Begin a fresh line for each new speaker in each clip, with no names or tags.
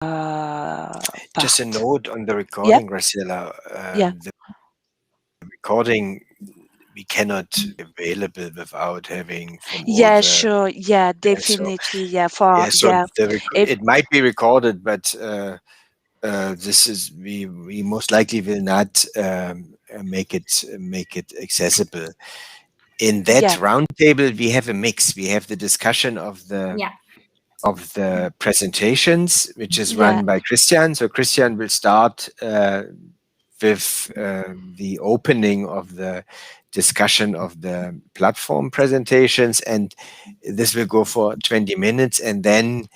Just a
part.
note on the recording, Graciela.
Yeah.
The recording we cannot available without having from all
Yeah,
the
sure. Yeah,
so
definitely. Yeah, for
so
yeah. If,
it might be recorded, but this is we most likely will not make it accessible. In that
yeah,
roundtable, we have a mix. We have the discussion of the presentations, which is
yeah,
run by Christian. So Christian will start with the opening of the discussion of the platform presentations, and this will go for 20 minutes, and then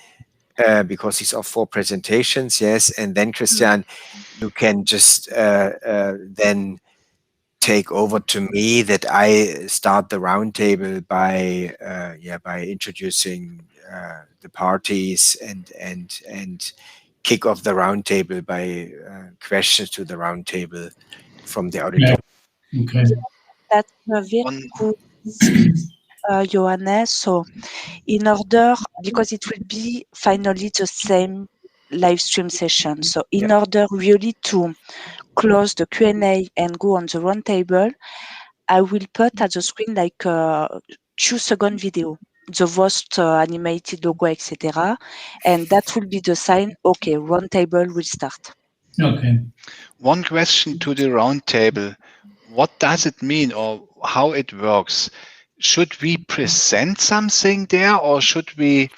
because these are 4 presentations, yes, and then
mm,
Christian, you can just then take over to me that I start the roundtable by introducing the parties and kick off the roundtable by questions to the roundtable from the auditorium.
Okay.
that's a very
One,
good, Johannes. So, in order, because it will be finally the same live stream session. So, in order really to close the Q&A and go on the roundtable, I will put at the screen like a 2-second video, the WOST animated logo, etc. And that will be the sign, okay, roundtable will start.
Okay.
one question to the roundtable. What does it mean or how it works? Should we present something there or should we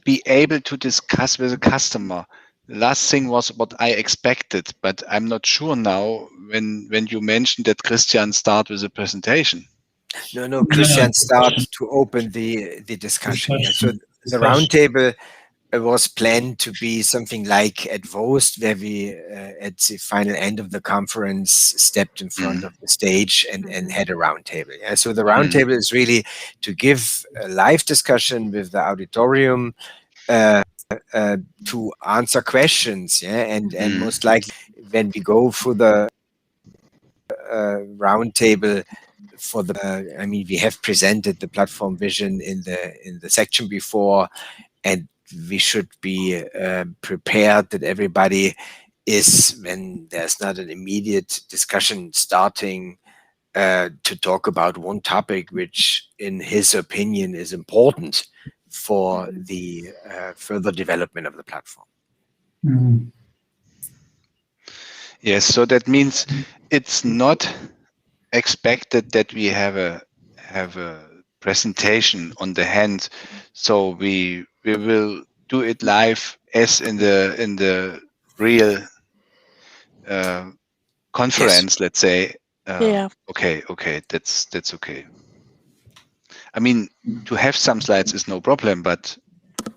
be able to discuss with the customer? The last thing was what I expected, but I'm not sure now when you mentioned that Christian start with a presentation.
No, Christian start to open the discussion. Yeah. So the roundtable was planned to be something like at WOST, where we at the final end of the conference stepped in front of the stage and had a roundtable. Yeah. So the roundtable is really to give a live discussion with the auditorium to answer questions. Yeah, and most likely when we go through the roundtable for the I mean, we have presented the platform vision in the section before, and we should be prepared that everybody is, when there's not an immediate discussion starting, to talk about one topic which in his opinion is important for the further development of the platform.
Mm.
Yes, so that means it's not expected that we have a presentation on the hand, so we will do it live as in the real conference. Let's say.
Yeah.
Okay, that's okay. I mean, to have some slides is no problem, but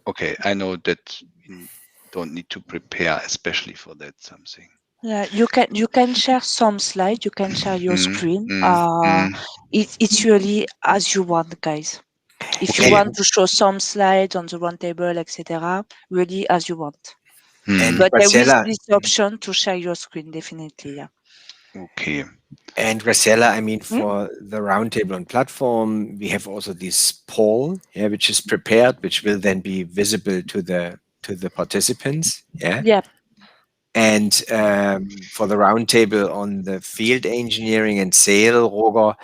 okay, I know that we don't need to prepare especially for that something.
Yeah, you can share some slides, you can share your screen. It's really as you want, guys. If you
Okay.
want to show some slides on the roundtable, etc., really as you want.
And
But there is
Graciela,
this option to share your screen, definitely. Yeah.
Okay.
And Graciela, I mean, for the roundtable on platform, we have also this poll, yeah, which is prepared, which will then be visible to the participants, yeah.
Yeah.
And for the roundtable on the field engineering and sale, Roger,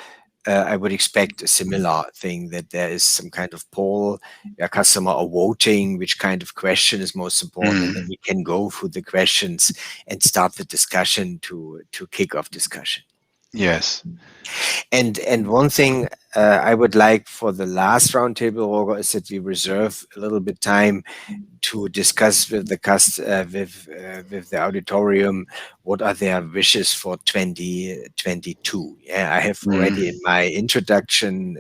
I would expect a similar thing, that there is some kind of poll, a customer are voting which kind of question is most important, and then we can go through the questions and start the discussion to kick off discussion.
Yes.
And one thing I would like for the last roundtable, Roger, is that we reserve a little bit time to discuss with the with the auditorium what are their wishes for 2022. Yeah, I have already in my introduction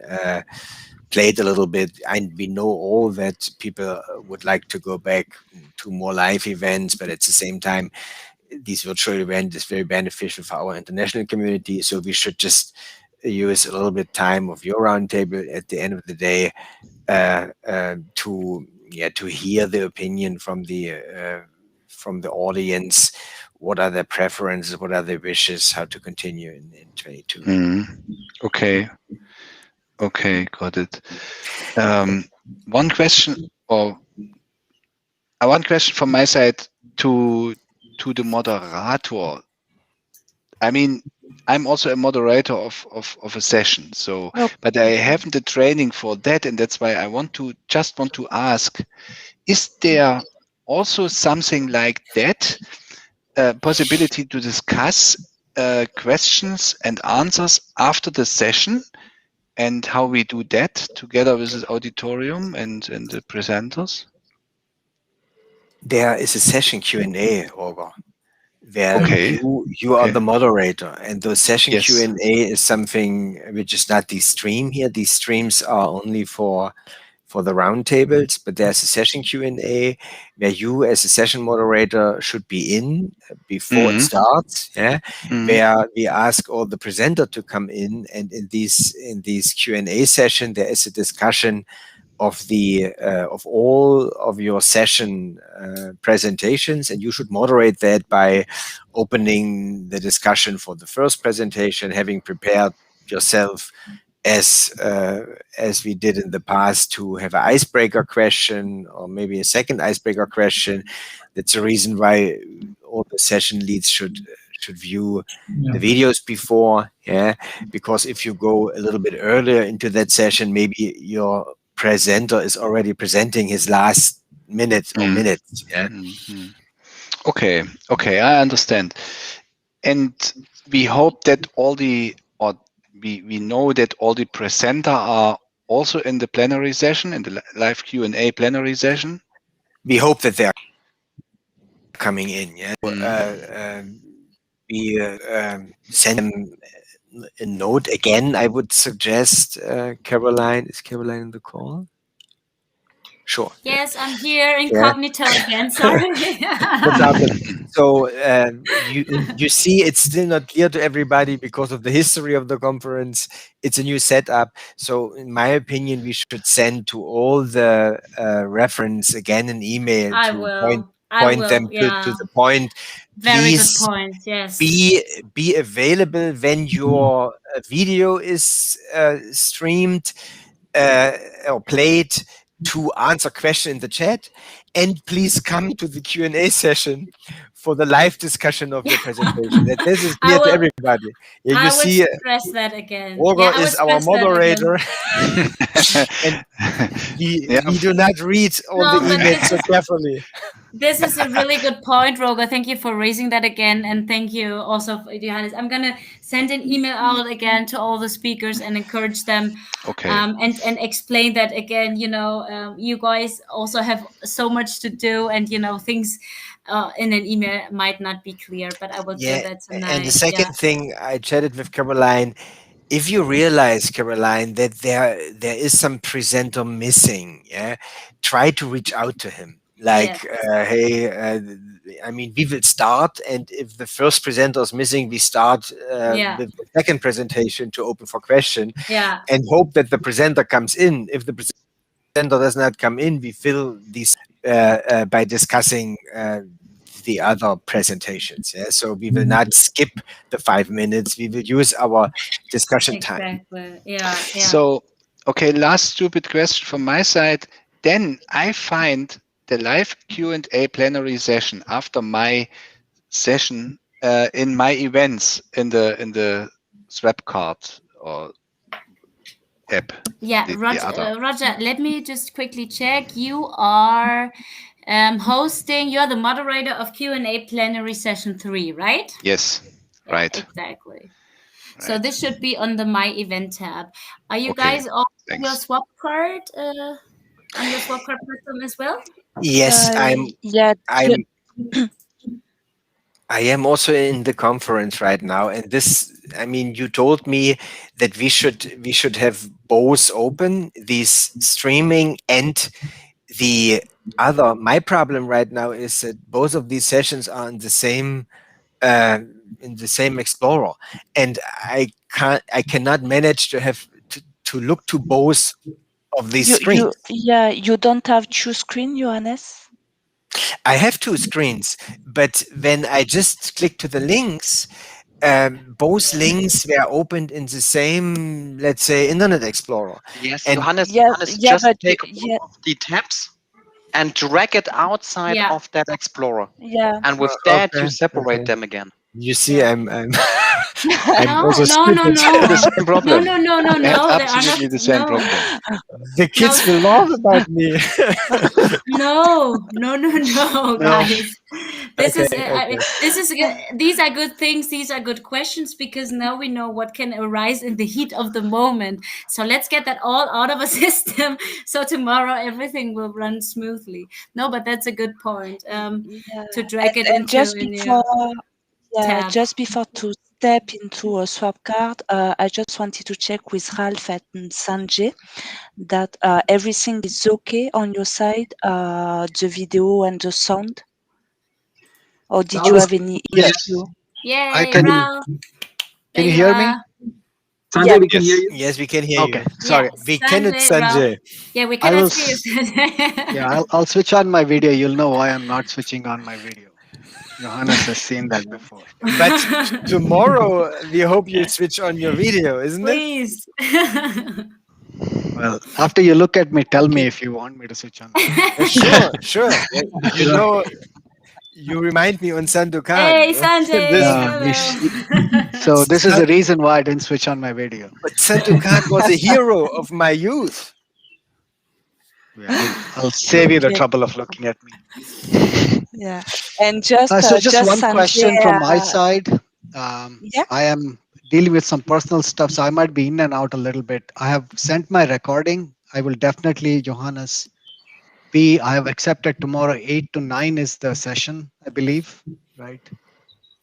played a little bit, and we know all that people would like to go back to more live events, but at the same time, these virtual event is very beneficial for our international community. So we should just use a little bit time of your roundtable at the end of the day to hear the opinion from the audience. What are their preferences? What are their wishes? How to continue in 22?
Okay. Okay, got it. One question from my side. to the moderator. I mean, I'm also a moderator of a session, so but I haven't the training for that, and that's why I want to ask: is there also something like that possibility to discuss questions and answers after the session, and how we do that together with the auditorium and the presenters?
There is a session Q&A, Roger, where
Okay.
you are
Okay.
the moderator, and the session
Yes.
Q&A is something which is not the stream here. These streams are only for the roundtables, but there's a session Q&A where you as a session moderator should be in before it starts, where we ask all the presenter to come in, and in these Q&A session there is a discussion of the of all of your session presentations, and you should moderate that by opening the discussion for the first presentation, having prepared yourself as we did in the past to have an icebreaker question or maybe a second icebreaker question. That's the reason why all the session leads should view the videos before, because if you go a little bit earlier into that session, maybe your presenter is already presenting his last minute or minutes.
Okay, I understand. And we hope that we know that all the presenter are also in the plenary session, in the live Q&A plenary session.
We hope that they're coming in. We send them a note again. I would suggest Caroline. Is Caroline in the call? Sure.
Yes, I'm here incognito again. Sorry.
No problem. So you see, it's still not clear to everybody because of the history of the conference. It's a new setup. So in my opinion, we should send to all the reference again an email
I
to
will.
point them to the point.
Very
Please
good point. Yes.
be available when your video is streamed or played, to answer question in the chat, and please come to the Q&A session for the live discussion of your presentation. That this is clear to everybody. Yeah, you see,
stress that again.
Roger is our moderator, and we do not read all the emails so carefully.
This is a really good point, Roger. Thank you for raising that again. And thank you also, Johannes. I'm going to send an email out again to all the speakers and encourage them and explain that again. You guys also have so much to do, and, things in an email might not be clear, but I will do that tonight.
And the second thing, I chatted with Caroline. If you realize, Caroline, that there is some presenter missing, try to reach out to him. Like, hey, I mean, we will start, and if the first presenter is missing, we start with the second presentation to open for question, and hope that the presenter comes in. If the presenter does not come in, we fill these by discussing the other presentations. So we will not skip the 5 minutes. We will use our discussion time.
So, okay, last stupid question from my side. Then I find the live Q&A plenary session after my session in my events in the swap card or app.
Roger, let me just quickly check. You are hosting, you're the moderator of Q&A plenary session 3, right?
Yes, right.
Exactly. Right. So this should be on the My Event tab. Are you guys on your swap card? On your swap card platform as well?
Yes, I am also in the conference right now, and this, I mean, you told me that we should have both open, these streaming and the other. My problem right now is that both of these sessions are in the same Explorer, and I cannot manage to have to look to both of these screens.
You don't have two screens, Johannes?
I have two screens, but when I just click to the links, both links were opened in the same, let's say, Internet Explorer.
Yes,
and
Johannes, just take one of the tabs and drag it outside of that Explorer.
Yeah.
And with that, you
Okay,
separate
okay.
them again.
You see, I'm I'm
No,
also
no, no,
stupid.
no.
The same
No,
problem.
no, no, no,
You have
no. There are not.
absolutely the same
No,
problem.
The kids will laugh about me.
no, no, no, no,
No.
guys. This
Okay,
is I mean,
okay.
this is these are good things. These are good questions because now we know what can arise in the heat of the moment. So let's get that all out of a system. So tomorrow everything will run smoothly. No, but that's a good point. To drag it
And
into
just
a new
before, yeah,
tab.
just before to step into a swap card, I just wanted to check with Ralph and Sanjay that everything is okay on your side, the video and the sound, or did you have any
Yes.
issue?
Yay,
I can.
Ralph. There
Can you
you
hear me?
are.
Sanjay,
Yeah.
we can hear
Yes.
you.
Yes, we can hear
Okay.
you.
Sorry.
Yeah,
We cannot,
Sanjay, Ralph.
Sanjay.
Yeah, we
I
cannot
will.
see you. Sanjay.
Yeah, I'll switch on my video. You'll know why I'm not switching on my video. Johannes has seen that before.
But tomorrow we hope you switch on your video, isn't it?
Please.
Well, after you look at me, tell me
Okay.
if you want me to switch on.
Yeah, sure, sure. Yeah, you know, you remind me on Sandokan.
Hey, Sanjay.
This,
Hello.
So this is the reason why I didn't switch on my video.
but Sandokan was a hero of my youth.
Yeah, I'll save you the
Okay.
trouble of looking at me.
Yeah. And just
So just one
Sanjay,
question from my side.
yeah.
I am dealing with some personal stuff, so I might be in and out a little bit. I have sent my recording. I will definitely, Johannes, I have accepted tomorrow 8 to 9 is the session, I believe, right?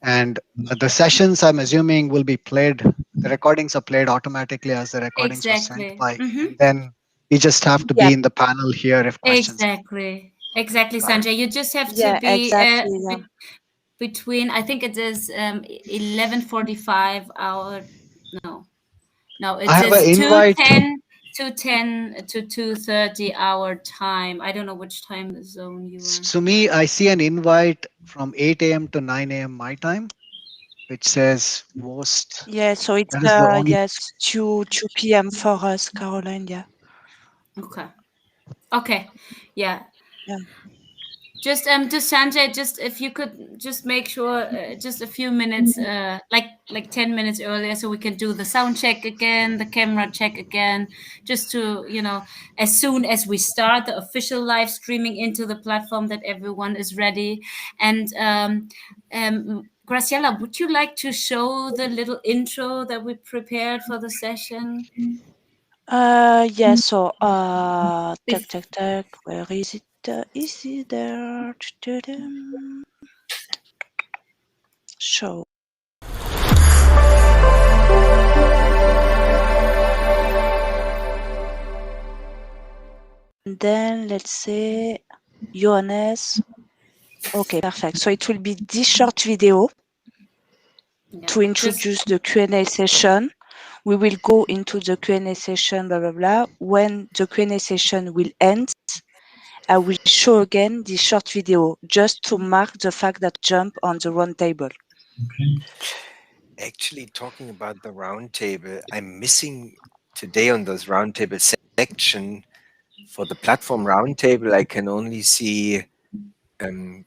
And the sessions, I'm assuming, will be played. The recordings are played automatically as the recordings were sent
Exactly.
by.
Mhm.
And then you just have to
Yeah.
be in the panel here if questions.
Exactly. Exactly,
Right.
Sanjay. You just have to
Yeah,
be
exactly. Yeah.
between, I think it is 11:45 hour. No, it
I have
is
an invite.
2:10 to 2:30 hour time. I don't know which time zone you are.
So me, I see an invite from 8 a.m. to 9 a.m. my time, which says WOST.
Yeah. So it's
That is the only.
yes, 2 p.m. for us, Caroline. Yeah.
Okay. Yeah.
Yeah.
Just Sanjay, just if you could just make sure just a few minutes like 10 minutes earlier so we can do the sound check again, the camera check again, just to, as soon as we start the official live streaming into the platform, that everyone is ready. And Graciela, would you like to show the little intro that we prepared for the session?
Yeah. So tac. Where is it? Is it there? Show. And then let's say Johannes. Okay, perfect. So it will be this short video to introduce the Q&A session. We will go into the Q&A session, blah, blah, blah. When the Q&A session will end, I will show again this short video just to mark the fact that jump on the round table.
Okay.
Actually, talking about the roundtable, I'm missing today on those roundtable section. For the platform roundtable, I can only see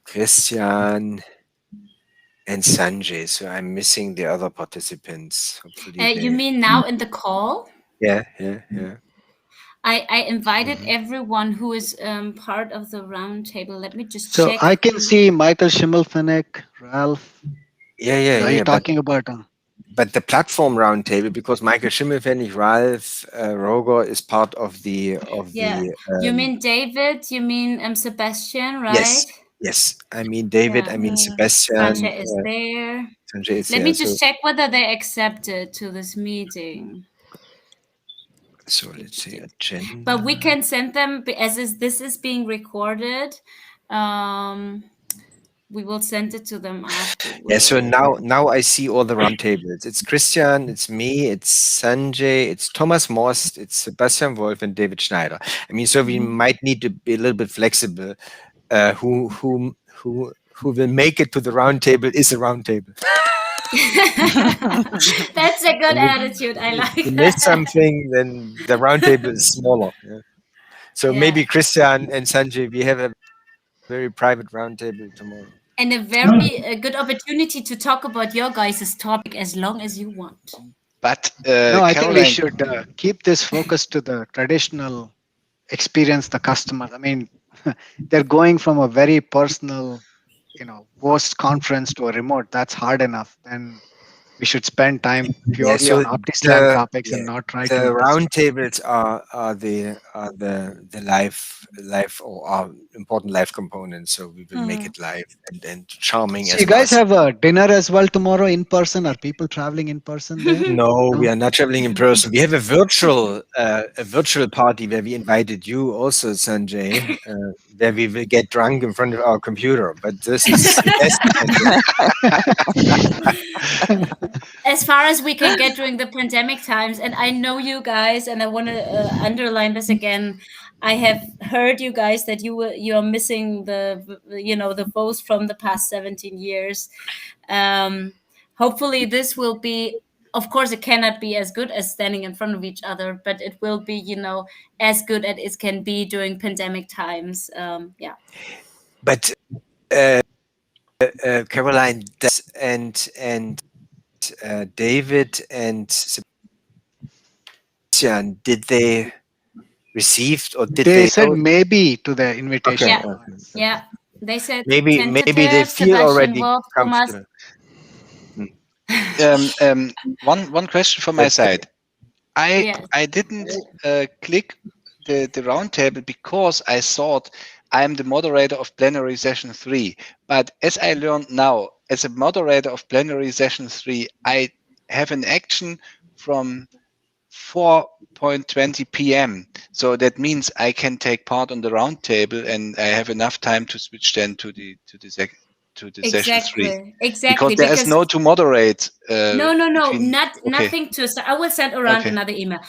Christian and Sanjay, so I'm missing the other participants. Hopefully,
You mean now in the call?
Yeah.
I invited everyone who is part of the roundtable. Let me just
So
check.
I can see Michael Schimmelfennig, Ralph.
Yeah.
Are you talking about?
But the platform roundtable, because Michael Schimmelfennig, Ralph Roger is part of the.
You mean David? You mean Sebastian, right?
Yes. I mean David.
Yeah.
I mean Sebastian.
Sanjay is there.
Sanjay is
Let
there.
me just check whether they accepted to this meeting.
So let's see agenda.
But we can send them this is being recorded. We will send it to them afterwards.
Yeah, so now I see all the roundtables. It's Christian, it's me, it's Sanjay, it's Thomas Most, it's Sebastian Wolf, and David Schneider. I mean, so we might need to be a little bit flexible. Who will make it to the roundtable is a roundtable.
That's a good attitude. I like
if you
that.
miss something, then the roundtable is smaller. Yeah. So maybe Christian and Sanjay, we have a very private roundtable tomorrow.
And a very good opportunity to talk about your guys' topic as long as you want.
But
No, I think we
Caroline,
should keep this focus to the traditional experience, the customer. I mean, they're going from a very personal, WOST conference to a remote. That's hard enough. Then we should spend time
Yeah,
purely
so
on OptiSlam topics and
yeah,
not try
the
to
roundtables are the live or are important live components. So we will make it live and charming
So
as
you guys
possible.
have a dinner as well tomorrow in person? Are people traveling in person there?
No, we
No?
are not traveling in person. We have a virtual party where we invited you also, Sanjay, where we will get drunk in front of our computer. But this is yes,
As far as we can get during the pandemic times, and I know you guys, and I want to underline this again. I have heard you guys that you are missing the post from the past 17 years. Hopefully, this will be. Of course, it cannot be as good as standing in front of each other, but it will be, as good as it can be during pandemic times. Yeah.
But Caroline and David and Sebastian, did they received or did
They
they
said
know?
maybe to the invitation.
Yeah.
Okay.
Yeah. They said
Maybe they
tentative,
feel
Sebastian
already
Wolf, Thomas.
comfortable.
one question from my
That's okay.
side. I
Yes.
I didn't click the roundtable because I thought I'm the moderator of plenary session 3. But as I learned now, as a moderator of plenary session 3, I have an action from 4:20 p.m. So that means I can take part on the roundtable, and I have enough time to switch then to the session 3.
Exactly.
Because there is no to moderate.
No,
between,
nothing to start. I will send around another email.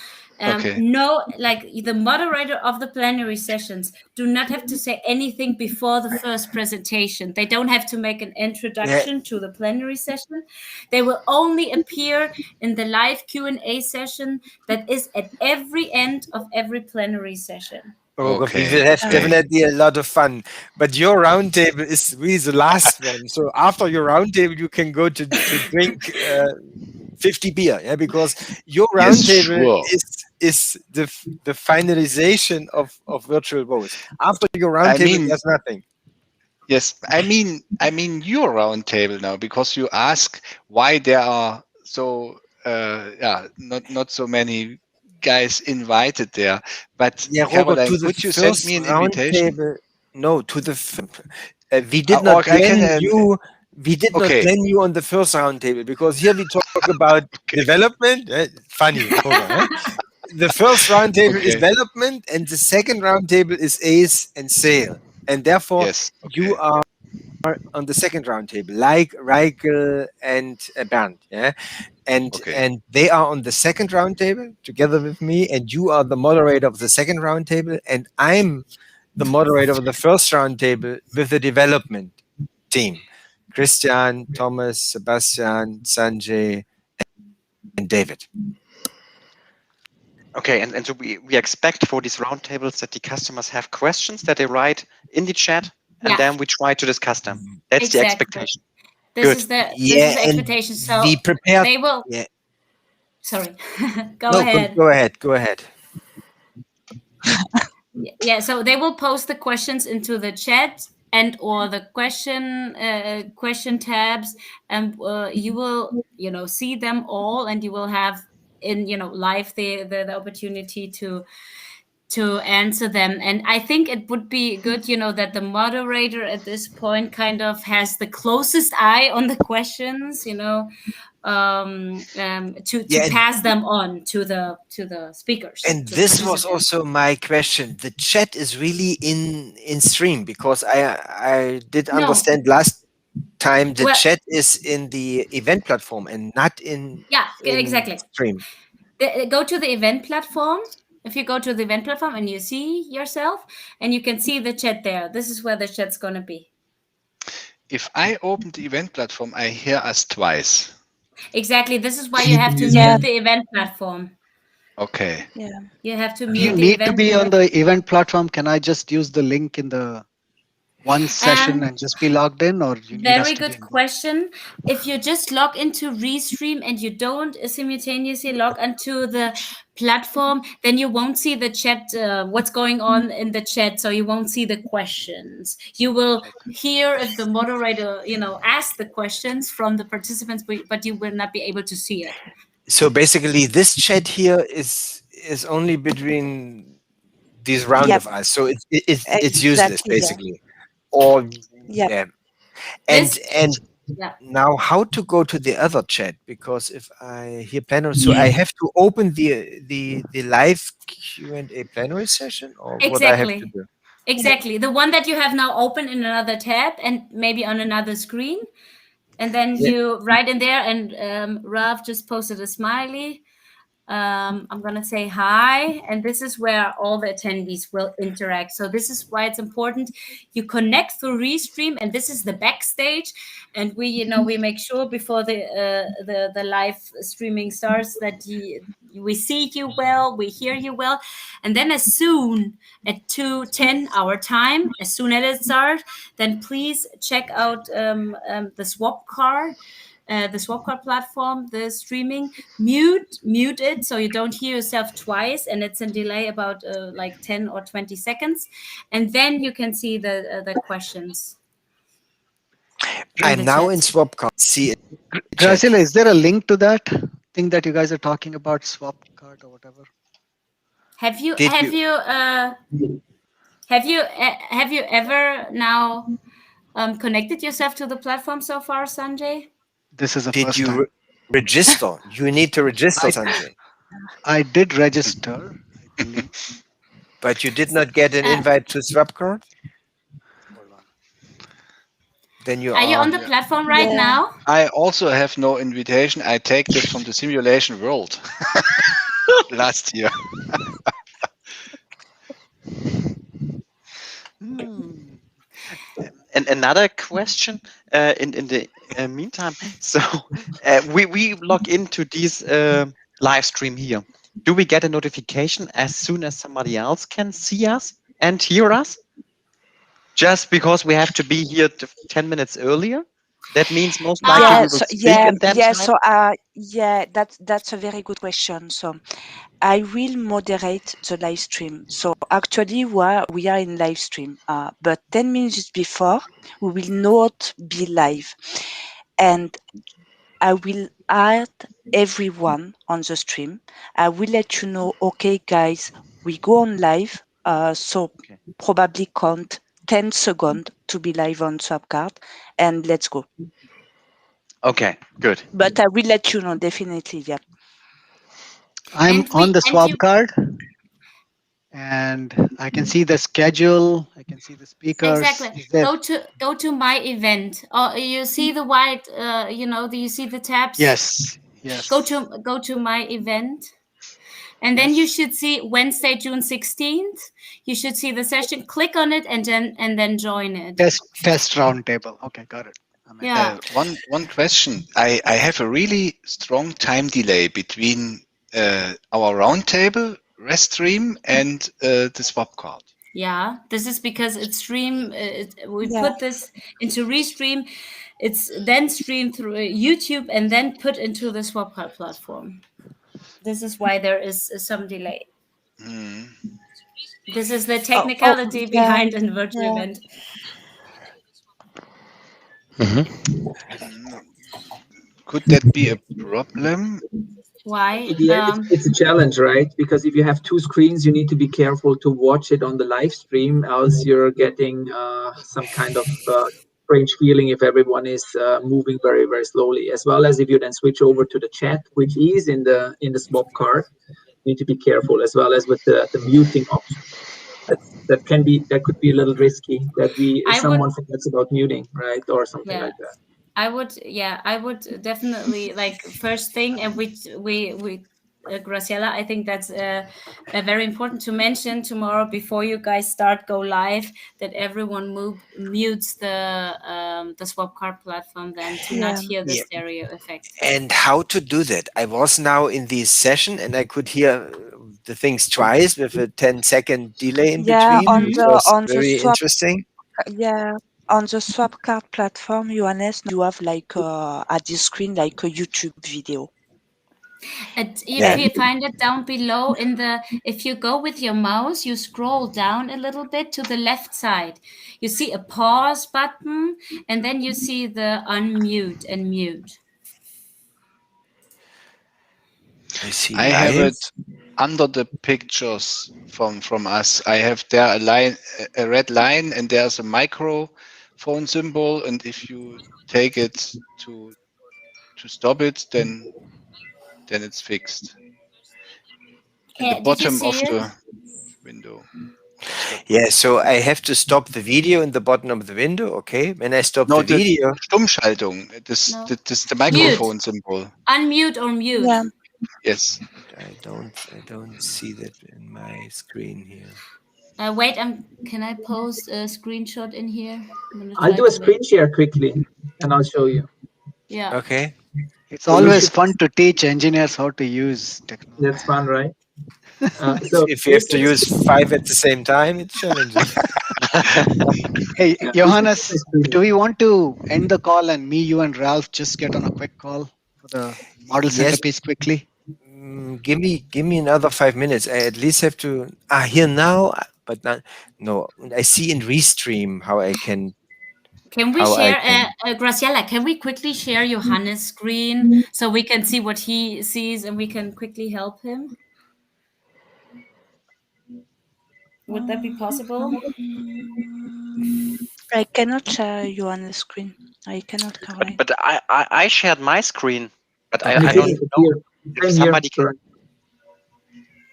No, like the moderator of the plenary sessions do not have to say anything before the first presentation. They don't have to make an introduction to the plenary session. They will only appear in the live Q&A session that is at every end of every plenary session.
We will have definitely a lot of fun. But your roundtable is really the last one. So after your roundtable, you can go to drink 50 beer, yeah, because your roundtable is the finalization of virtual votes. After your roundtable, there's nothing.
Yes, I mean your roundtable now, because you ask why there are so not so many guys invited there. But
yeah,
Caroline,
to the
could you send me an invitation?
No, to the we did not plan you. We did not plan you on the first roundtable, because here we talk about development. Funny, the first roundtable is development, and the second roundtable is ACE and SAIL, and therefore you are on the second roundtable, like Reichel and Bernd, yeah, and they are on the second roundtable together with me, and you are the moderator of the second roundtable, and I'm the moderator of the first roundtable with the development team. Christian, Thomas, Sebastian, Sanjay, and David.
Okay, and so we expect for these roundtables that the customers have questions that they write in the chat, and then we try to discuss them. That's the expectation.
This is the expectation. So
we prepare.
They will.
Yeah.
Sorry. Go ahead.
Go ahead.
Yeah. So they will post the questions into the chat and or the question tabs, and you will see them all, and you will have in live the opportunity to answer them. And I think it would be good that the moderator at this point kind of has the closest eye on the questions, to pass them on to the speakers.
And this was also my question. The chat is really in stream, because I did understand last time the chat is in the event platform and not in
exactly
stream.
Go to the event platform. If you go to the event platform and you see yourself, and you can see the chat there, this is where the chat's going to be.
If I open the event platform, I hear us twice.
Exactly. This is why you have to mute the event platform.
Okay.
Yeah.
You have to
Do you
mute the
need to
event
be on
board.
the event platform? Can I just use the link in the one session and just be logged in, or you need us
Very
to be
good
in both?
question. If you just log into Restream and you don't simultaneously log onto the platform, then you won't see the chat, what's going on in the chat. So you won't see the questions. You will hear if the moderator, asks the questions from the participants, but you will not be able to see it.
So basically, this chat here is only between these round
Yep.
of us. So it's useless
Exactly.
basically. Or
Yeah.
yeah.
This-
And
Yeah.
now how to go to the other chat? Because if I hear plenary, so I have to open the live Q&A plenary session, or what I have to do?
Exactly. The one that you have now open in another tab and maybe on another screen. And then
Yeah.
you write in there, and Rav just posted a smiley. I'm going to say hi, and this is where all the attendees will interact. So this is why it's important you connect through Restream, and this is the backstage, and we make sure before the live streaming starts that we see you well, we hear you well, and then as soon at 2:10 our time, as soon as it starts, then please check out the swap card. The swap card platform, the streaming, mute it so you don't hear yourself twice, and it's a delay about like 10 or 20 seconds, and then you can see the questions.
I'm now in Swapcard. See it.
Graciela, is there a link to that thing that you guys are talking about, swap card or whatever?
Have you ever now connected yourself to the platform so far, Sanjay?
This is the
Did
first
you
time.
register? You need to register, Sanjay.
I did register, I believe.
But you did not get an invite to Swapcard?
Hold on.
Then you
Are you on the platform right now?
I also have no invitation. I take this from the simulation world last year.
And another question in the meantime. So we log into this live stream here. Do we get a notification as soon as somebody else can see us and hear us? Just because we have to be here 10 minutes earlier? That means most likely we will speak in that time?
So that's a very good question. So I will moderate the live stream. So actually we are in live stream, but 10 minutes before we will not be live, and I will add everyone on the stream. I will let you know, okay guys, we go on live, so probably count 10 seconds to be live on Swapcard, and let's go.
Okay, good.
But I will let you know, definitely, yeah.
I'm on the swap card, and I can see the schedule. I can see the speakers.
Exactly. Go to my event. Oh, you see the white. Do you see the tabs?
Yes.
Go to my event, and then you should see Wednesday, June 16th. You should see the session. Click on it, and then join it.
Test roundtable. Okay, got it.
Yeah.
One question. I have a really strong time delay between our roundtable, Restream, and the swap card.
Yeah, this is because it's stream. We put this into Restream. It's then streamed through YouTube and then put into the swap card platform. This is why there is some delay. This is the technicality behind a virtual event.
Could that be a problem?
Why?
It's a challenge, right? Because if you have two screens, you need to be careful to watch it on the live stream, else you're getting some kind of strange feeling if everyone is moving very, very slowly. As well as if you then switch over to the chat, which is in the swap card, you need to be careful, as well as with the muting option. That could be a little risky, that someone forgets about muting, right, or something like that.
I would definitely, like, first thing, and we Graciela, I think that's very important to mention tomorrow before you guys start go live, that everyone mutes the swap card platform then to not hear the stereo effect.
And how to do that? I was now in this session and I could hear the things twice with a 10-second delay in between, which was very interesting.
On the swap card platform, Johannes, you have like at the screen like a YouTube video.
If you find it down below if you go with your mouse, you scroll down a little bit to the left side. You see a pause button, and then you see the unmute and mute.
I have it under the pictures from us. I have there a red line, and there's a microphone symbol, and if you take it to stop it, then it's fixed. At the bottom of the window.
Yeah, so I have to stop the video in the bottom of the window, okay? When I stop the video...
Stummschaltung, this is the microphone symbol.
Unmute or mute. Yeah.
Yes.
I don't see that in my screen here.
Wait, can I post a screenshot in here?
I'll do a screen share quickly, and I'll show you.
Yeah.
Okay.
It's always fun to teach engineers how to use technology.
That's fun, right?
So if you have to use 5 at the same time, it's challenging.
Hey, Johannes, do we want to end the call and me, you, and Ralph just get on a quick call for the model centerpiece quickly?
Give me another 5 minutes. I at least have to here now, but not. No, I see in Restream how I can.
Can we share, Graciela? Can we quickly share Johannes' screen so we can see what he sees and we can quickly help him? Would that be possible?
I cannot share Johannes' screen. I cannot, Caroline.
But I shared my screen, but I don't know if somebody can.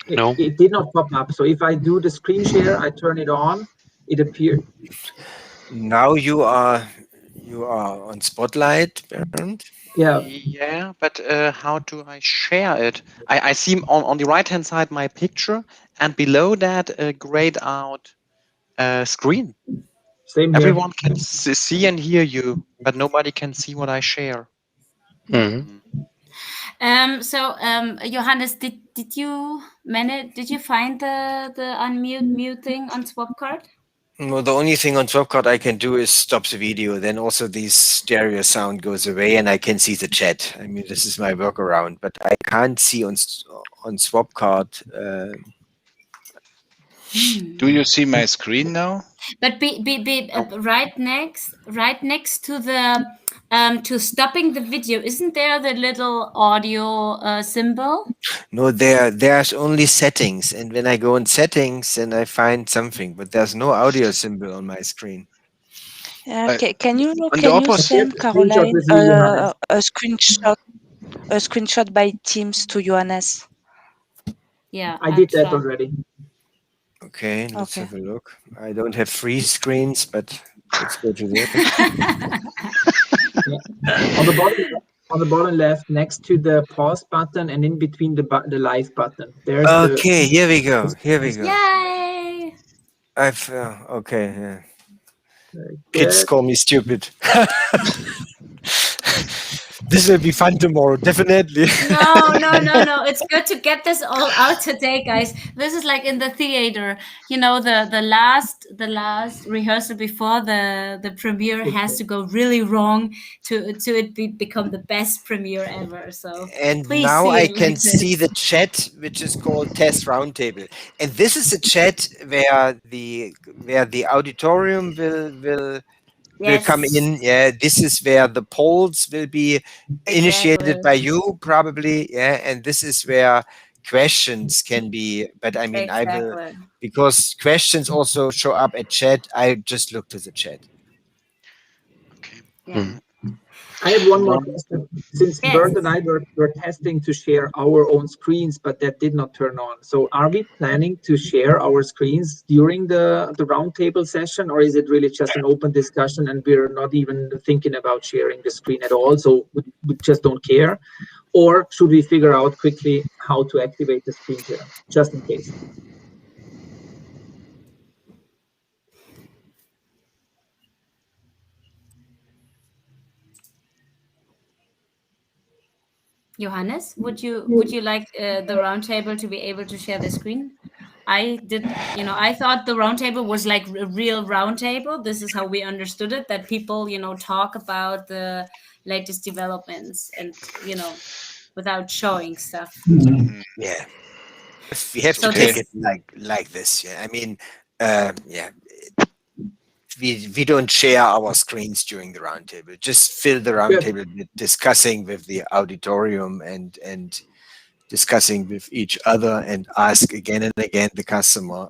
No, it did not pop up. So if I do the screen share, I turn it on, it appeared.
Now you are on Spotlight, Bernd.
Yeah, but how do I share it? I see on the right hand side my picture, and below that a grayed out screen.
Same here.
Everyone can see and hear you, but nobody can see what I share.
So Johannes, did you find the unmute mute thing on SwapCard?
No, the only thing on SwapCard I can do is stop the video. Then also the stereo sound goes away, and I can see the chat. I mean, this is my workaround, but I can't see on SwapCard.
Do you see my screen now?
But be right next to the to stopping the video. Isn't there the little audio symbol?
No, there's only settings, and when I go in settings, then I find something, but there's no audio symbol on my screen.
Can you send Caroline a screenshot by Teams to Johannes?
Yeah,
I did that already.
Okay, let's have a look. I don't have 3 screens, but let's go to this.
On the bottom left, next to the pause button, and in between the live button. There's
here we go.
Yay!
Okay. Yeah. Kids call me stupid. This will be fun tomorrow, definitely.
No. It's good to get this all out today, guys. This is like in the theater. You know, the last rehearsal before the premiere has to go really wrong to it become the best premiere ever. So
and now I can see the chat, which is called Test Roundtable, and this is a chat where the auditorium will come in. Yeah, this is where the polls will be initiated by you, probably. Yeah, and this is where questions can be. But I mean, I will, because questions also show up at chat. I just look to the chat.
Okay.
Yeah.
I have one more question. Since Bernd and I were testing to share our own screens, but that did not turn on. So are we planning to share our screens during the roundtable session, or is it really just an open discussion and we're not even thinking about sharing the screen at all? So we just don't care? Or should we figure out quickly how to activate the screen share, just in case?
Johannes, would you like the roundtable to be able to share the screen? I thought the roundtable was like a real roundtable. This is how we understood it, that people, talk about the latest developments and, without showing stuff.
Yeah. We have to take it like this. Yeah. I mean, yeah. We don't share our screens during the roundtable. Just fill the roundtable with discussing with the auditorium and discussing with each other, and ask again and again the customer,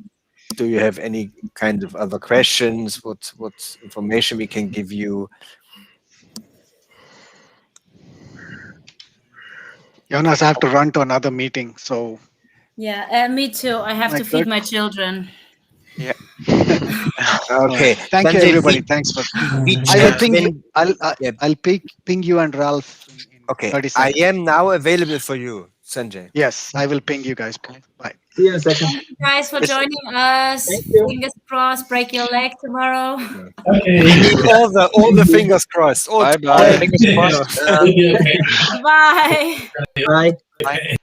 do you have any kind of other questions? What information we can give you?
Jonas, I have to run to another meeting, so.
Yeah, me too. I have to feed my children.
Yeah.
Okay.
Thank you, everybody. Thanks for. I will ping you. I'll ping you and Ralph.
Okay.
30 seconds.
I am now available for you, Sanjay.
Yes, I will ping you guys. Bye.
See you in a second.
Thank you guys for joining us.
Thank you.
Fingers crossed. Break your leg tomorrow.
Okay.
all the fingers crossed.
Bye bye.
Fingers crossed.
Okay.
Bye.
Bye.
Bye.